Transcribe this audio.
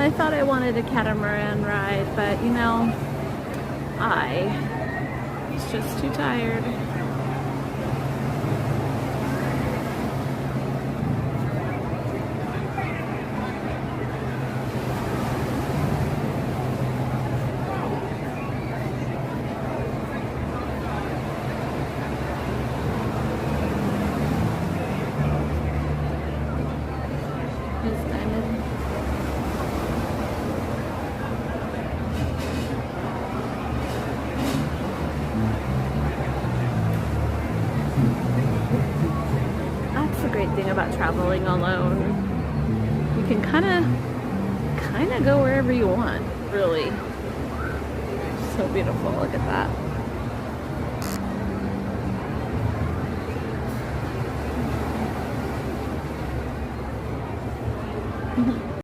I thought I wanted a catamaran ride, but you know, I was just too tired. That's the great thing about traveling alone. You can kind of go wherever you want, really. So beautiful, look at that.